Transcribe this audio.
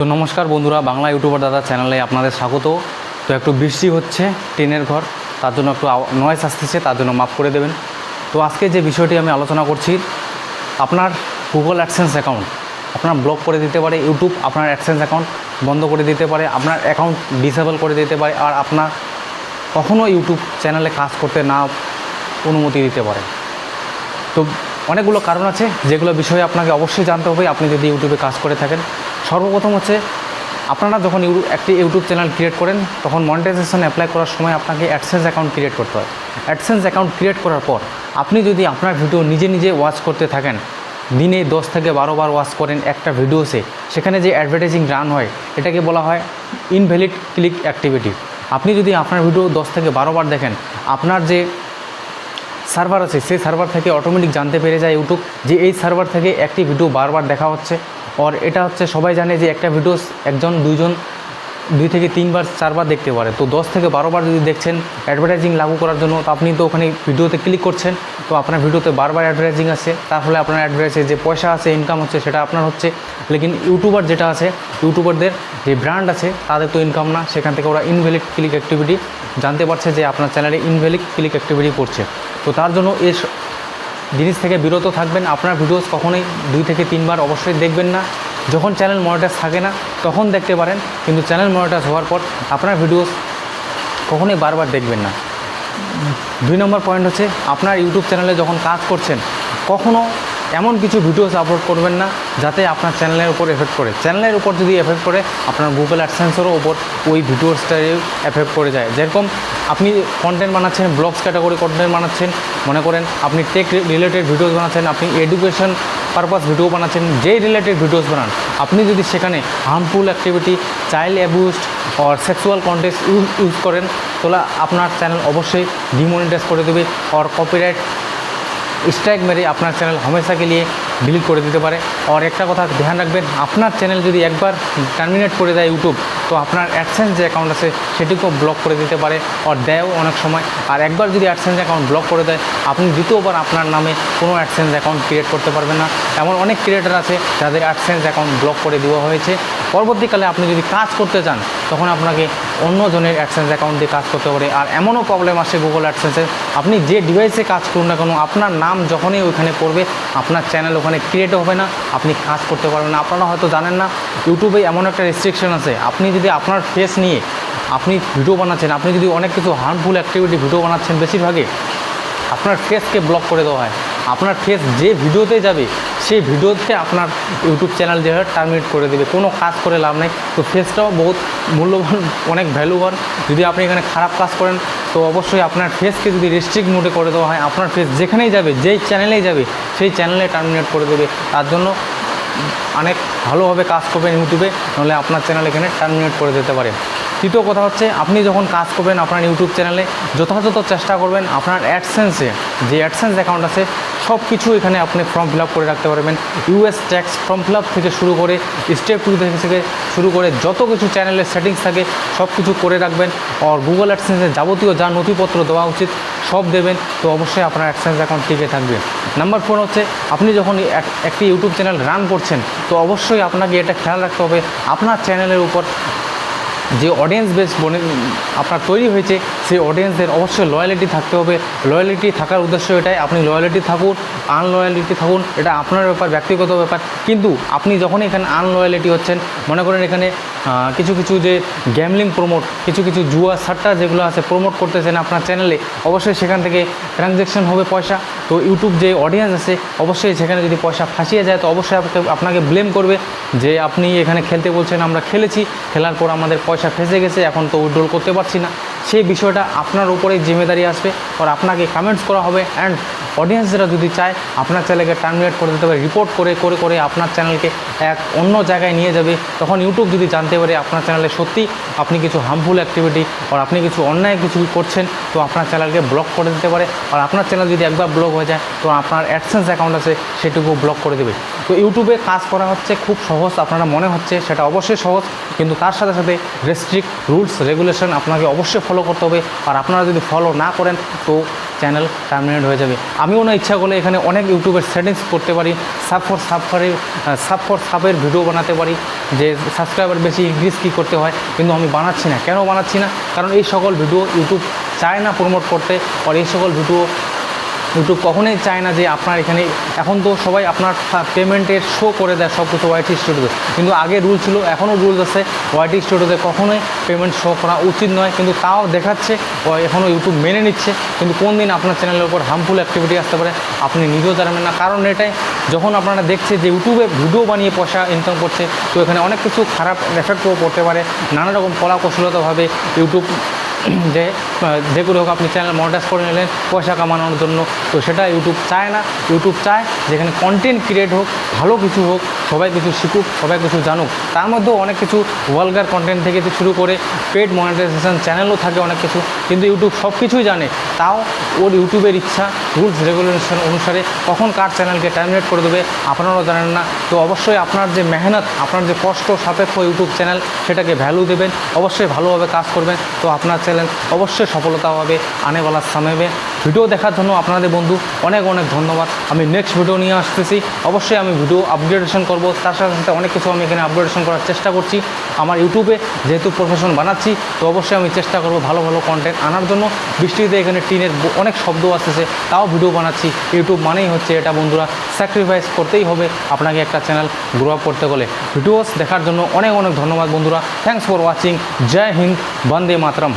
তো নমস্কার বন্ধুরা, বাংলা ইউটিউবার দাদা চ্যানেলে আপনাদের স্বাগত। তো একটু বৃষ্টি হচ্ছে, টিনের ঘর, তার জন্য একটু নয়েজ আসতেছে, তার জন্য মাফ করে দেবেন। তো আজকে যে বিষয়টি আমি আলোচনা করছি, আপনার গুগল অ্যাডসেন্স অ্যাকাউন্ট আপনার ব্লক করে দিতে পারে ইউটিউব, আপনার অ্যাডসেন্স অ্যাকাউন্ট বন্ধ করে দিতে পারে, আপনার অ্যাকাউন্ট ডিসেবল করে দিতে পারে, আর আপনার কখনও ইউটিউব চ্যানেলে কাজ করতে না অনুমতি দিতে পারে। তো অনেকগুলো কারণ আছে যেগুলো বিষয়ে আপনাকে অবশ্যই জানতে হবে আপনি যদি ইউটিউবে কাজ করে থাকেন। সর্বপ্রথম হচ্ছে, আপনারা যখন একটি ইউটিউব চ্যানেল ক্রিয়েট করেন তখন মনিটাইজেশন অ্যাপ্লাই করার সময় আপনাকে অ্যাডসেন্স অ্যাকাউন্ট ক্রিয়েট করতে হয়। অ্যাডসেন্স অ্যাকাউন্ট ক্রিয়েট করার পর আপনি যদি আপনার ভিডিও নিজে নিজে ওয়াচ করতে থাকেন, দিনে 10 থেকে 12 বার ওয়াচ করেন একটা ভিডিওসে, সেখানে যে অ্যাডভার্টাইজিং রান হয় এটাকে বলা হয় ইনভ্যালিড ক্লিক অ্যাক্টিভিটি। আপনি যদি আপনার ভিডিও 10 থেকে 12 বার দেখেন, আপনার যে সার্ভার আছে সেই সার্ভার থেকে অটোমেটিক জানতে পেরে যায় ইউটিউব যে এই সার্ভার থেকে একটি ভিডিও বারবার দেখা হচ্ছে। আর এটা হচ্ছে সবাই জানে যে একটা ভিডিও একজন দুইজন 2 থেকে 3 বার 4 বার দেখতে পারে। তো 10 থেকে 12 বার যদি দেখছেন অ্যাডভার্টাইজিং লাগু করার জন্য, তো আপনি তো ওখানে ভিডিওতে ক্লিক করছেন, তো আপনার ভিডিওতে বারবার অ্যাডভার্টাইজিং আসছে, তার ফলে আপনার অ্যাডভার্টাইজে যে পয়সা আছে, ইনকাম হচ্ছে, সেটা আপনার হচ্ছে। লেকিন ইউটিউবার যেটা আছে, ইউটিউবারদের যে ব্র্যান্ড আছে তাদের তো ইনকাম না, সেখান থেকে ওরা ইনভ্যালিড ক্লিক অ্যাক্টিভিটি জানতে পারছে যে আপনার চ্যানেলে ইনভ্যালিড ক্লিক অ্যাক্টিভিটি করছে। তো তার জন্য এই জিনিস থেকে বিরত থাকবেন। আপনার ভিডিওস কখনোই 2 থেকে 3 বার অবশ্যই দেখবেন না। যখন চ্যানেল মনিটাইজ থাকে না তখন দেখতে পারেন, কিন্তু চ্যানেল মনিটাইজ হওয়ার পর আপনার ভিডিওস কখনোই বারবার দেখবেন না। 2 নম্বর পয়েন্ট হচ্ছে, আপনার ইউটিউব চ্যানেলে যখন কাজ করছেন কখনও এমন কিছু ভিডিওস আপলোড করবেন না যাতে আপনার চ্যানেলের উপর এফেক্ট করে। চ্যানেলের উপর যদি এফেক্ট করে, আপনার গুগল অ্যাডসেন্সেরও উপর ওই ভিডিওসটাই এফেক্ট করে যায়। যেরকম আপনি কন্টেন্ট বানাচ্ছেন, ব্লগস ক্যাটাগরি কন্টেন্ট বানাচ্ছেন, মনে করেন আপনি টেক রিলেটেড ভিডিওস বানাচ্ছেন, আপনি এডুকেশন পারপাস ভিডিও বানাচ্ছেন, যেই রিলেটেড ভিডিওস বানান, আপনি যদি সেখানে হার্মফুল অ্যাক্টিভিটি, চাইল্ড অ্যাবিউজ আর সেক্সুয়াল কন্টেন্ট ইউজ করেন, তাহলে আপনার চ্যানেল অবশ্যই ডিমনিটাইজ করে দেবে আর কপিরাইট স্ট্রাইক মেরে আপনার চ্যানেল হামেশাকে নিয়ে ডিলিট করে দিতে পারে। আর একটা কথা ধ্যান রাখবেন, আপনার চ্যানেল যদি একবার টার্মিনেট করে দেয় ইউটিউব, তো আপনার অ্যাডসেন্স যে অ্যাকাউন্ট আছে সেটিকেও ব্লক করে দিতে পারে, আর দেয়ও অনেক সময়। আর একবার যদি অ্যাডসেন্স অ্যাকাউন্ট ব্লক করে দেয়, আপনি দ্বিতীয়বার আপনার নামে কোনো অ্যাডসেন্স অ্যাকাউন্ট ক্রিয়েট করতে পারবেন না। এমন অনেক ক্রিয়েটার আছে যাদের অ্যাডসেন্স অ্যাকাউন্ট ব্লক করে দেওয়া হয়েছে। পরবর্তীকালে আপনি যদি কাজ করতে চান তখন আপনাকে অন্যজনের অ্যাডসেন্স অ্যাকাউন্ট দিয়ে কাজ করতে পারে। আর এমনও প্রবলেম আসে গুগল অ্যাডসেন্সের, আপনি যে ডিভাইসে কাজ করুন না কেন, আপনার নাম যখনই ওইখানে পড়বে আপনার চ্যানেল ওখানে ক্রিয়েট হবে না, আপনি কাজ করতে পারবেন না। আপনারা হয়তো জানেন না, ইউটিউবে এমন একটা রেস্ট্রিকশন আছে, আপনি যদি আপনার ফেস নিয়ে আপনি ভিডিও বানাচ্ছেন, আপনি যদি অনেক কিছু হার্মফুল অ্যাক্টিভিটি ভিডিও বানাচ্ছেন, বেশিরভাগই আপনার ফেসকে ব্লক করে দেওয়া হয়। আপনার ফেস যে ভিডিওতে যাবে সেই ভিডিওতে আপনার ইউটিউব চ্যানেল যে টার্মিনেট করে দেবে, কোনো কাজ করে লাভ নেই। তো ফেসটাও বহুত মূল্যবান, অনেক ভ্যালুবান। যদি আপনি এখানে খারাপ কাজ করেন তো অবশ্যই আপনার ফেসকে যদি রেস্ট্রিক্ট মোডে করে দেওয়া হয়, আপনার ফেস যেখানেই যাবে, যেই চ্যানেলেই যাবে সেই চ্যানেলে টার্মিনেট করে দেবে। তার জন্য অনেক ভালোভাবে কাজ করবেন ইউটিউবে, নাহলে আপনার চ্যানেল এখানে টার্মিনেট করে দিতে পারে। তৃতীয় কথা হচ্ছে, আপনি যখন কাজ করবেন আপনার ইউটিউব চ্যানেলে, যথাযথ চেষ্টা করবেন আপনার অ্যাডসেন্সে যে অ্যাডসেন্স অ্যাকাউন্ট আছে সব কিছু এখানে আপনি ফর্ম ফিল আপ করে রাখতে পারবেন। US tax form fill up থেকে শুরু করে স্টেপ 2 থেকে শুরু করে যত কিছু চ্যানেলের সেটিংস থাকে সব কিছু করে রাখবেন। আর গুগল অ্যাডসেন্সের যাবতীয় যা নথিপত্র দেওয়া উচিত সব দেবেন, তো অবশ্যই আপনার অ্যাডসেন্স অ্যাকাউন্ট টিকে থাকবে। নাম্বার 4 হচ্ছে, আপনি যখন একটি ইউটিউব চ্যানেল রান করছেন তো অবশ্যই আপনাকে এটা খেয়াল রাখতে হবে, আপনার চ্যানেলের উপর যে অডিয়েন্স বেস আপনার তৈরি হয়েছে সেই অডিয়েন্সদের অবশ্যই লয়ালিটি থাকতে হবে। লয়ালিটি থাকার উদ্দেশ্য এটাই, আপনি লয়ালিটি থাকুন, আনলয়ালিটি থাকুন, এটা আপনার ব্যাপার, ব্যক্তিগত ব্যাপার। কিন্তু আপনি যখনই এখানে আনলয়ালিটি হচ্ছেন, মনে করেন এখানে কিছু কিছু যে গ্যামলিং প্রমোট, কিছু কিছু জুয়া সাট্টা যেগুলো আছে প্রমোট করতেছেন আপনার চ্যানেলে, অবশ্যই সেখান থেকে ট্রানজ্যাকশন হবে পয়সা। তো ইউটিউব যে অডিয়েন্স আছে অবশ্যই সেখানে যদি পয়সা ফাঁসিয়ে যায় তো অবশ্যই আপনাকে ব্লেম করবে যে আপনি এখানে খেলতে বলছেন, আমরা খেলেছি, খেলার পর আমাদের পয়সা ফেঁসে গেছে, এখন তো উইথড্রল করতে পারছি না। সেই বিষয়টা আপনার উপরেই জিম্মেদারি আসবে, আর আপনাকে কমেন্টস করা হবে। অ্যান্ড অডিয়েন্সরা যদি চায় আপনার চ্যানেলকে টার্মিনেট করে দিতে পারে, রিপোর্ট করে করে করে আপনার চ্যানেলকে এক অন্য জায়গায় নিয়ে যাবে। তখন ইউটিউব যদি জানতে পারে আপনার চ্যানেলে সত্যি আপনি কিছু হার্মফুল অ্যাক্টিভিটি আর আপনি কিছু অন্যায় কিছু করছেন, তো আপনার চ্যানেলকে ব্লক করে দিতে পারে। আর আপনার চ্যানেল যদি একবার ব্লক হয়ে যায় তো আপনার অ্যাডসেন্স অ্যাকাউন্ট আছে সেটুকু ব্লক করে দেবে। তো ইউটিউবে কাজ করা হচ্ছে খুব সহজ, আপনারা মনে হচ্ছে সেটা অবশ্যই সহজ, কিন্তু তার সাথে সাথে রেস্ট্রিক্ট রুলস রেগুলেশন আপনাকে অবশ্যই ফলো করতে হবে। আর আপনারা যদি ফলো না করেন তো চ্যানেল টার্মিনেট হয়ে যাবে। আমিও না ইচ্ছা করলে এখানে অনেক ইউটিউবের সেটিংস করতে পারি, সাবের ভিডিও বানাতে পারি, যে সাবস্ক্রাইবার বেশি ইনক্রিজ কী করতে হয়, কিন্তু আমি বানাচ্ছি না। কেন বানাচ্ছি না? কারণ এই সকল ভিডিও ইউটিউব চায় না প্রমোট করতে, আর এই সকল ভিডিও ইউটিউব কখনোই চায় না যে আপনার এখানে, এখন তো সবাই আপনার পেমেন্টের শো করে দেয় সব কিছু ওয়াইটি স্টুডিওতে, কিন্তু আগে রুল ছিল, এখনও রুলস আছে, ওয়াইটি স্টুডিওতে কখনোই পেমেন্ট শো করা উচিত নয়, কিন্তু তাও দেখাচ্ছে, এখনও ইউটিউব মেনে নিচ্ছে। কিন্তু কোন দিন আপনার চ্যানেলের উপর হার্মফুল অ্যাক্টিভিটি আসতে পারে আপনি নিজেও জানবেন না। কারণ এটাই, যখন আপনারা দেখছে যে ইউটিউবে ভিডিও বানিয়ে পয়সা ইনকাম করছে, তো এখানে অনেক কিছু খারাপ এফেক্টও পড়তে পারে, নানা রকম কলা কৌশলতাভাবে ইউটিউব যেগুলো হোক আপনি চ্যানেল মনিটাইজ করে নিলেন পয়সা কামানোর জন্য, তো সেটা ইউটিউব চায় না। ইউটিউব চায় যেখানে কন্টেন্ট ক্রিয়েট হোক, ভালো কিছু হোক, সবাই কিছু শিখুক, সবাই কিছু জানুক। তার মধ্যেও অনেক কিছু ওয়ালগার কন্টেন্ট থেকে শুরু করে পেড মনিটাইজেশন চ্যানেলও থাকে অনেক কিছু, কিন্তু ইউটিউব সব কিছুই জানে। তাও ওর ইউটিউবের ইচ্ছা, রুলস রেগুলেশন অনুসারে কখন কার চ্যানেলকে টার্মিনেট করে দেবে আপনারাও জানেন না। তো অবশ্যই আপনার যে মেহনত, আপনার যে কষ্ট সাপেক্ষ ইউটিউব চ্যানেল, সেটাকে ভ্যালু দেবেন, অবশ্যই ভালোভাবে কাজ করবেন, তো আপনার চ্যানেল অবশ্যই সফলতা হবে আনেওয়ালা সময়ে। ভিডিও দেখার জন্য আপনাদের বন্ধু অনেক অনেক ধন্যবাদ। আমি নেক্সট ভিডিও নিয়ে আসতেছি, অবশ্যই আমি ভিডিও আপগ্রেডেশন করব, তার সাথে সাথে অনেক কিছু আমি এখানে আপগ্রেডেশন করার চেষ্টা করছি। আমার ইউটিউবে যেহেতু প্রফেশন বানাচ্ছি, তো অবশ্যই আমি চেষ্টা করব ভালো ভালো কন্টেন্ট আনার জন্য। বৃষ্টিতে এখানে টিনের অনেক শব্দ আসতেছে, তাও ভিডিও বানাচ্ছি। ইউটিউব মানেই হচ্ছে এটা বন্ধুরা, স্যাক্রিফাইস করতেই হবে আপনাকে একটা চ্যানেল গ্রো আপ করতে গেলে। ভিডিওস দেখার জন্য অনেক অনেক ধন্যবাদ বন্ধুরা। Thanks for watching. জয় হিন্দ, বন্দে মাতরম।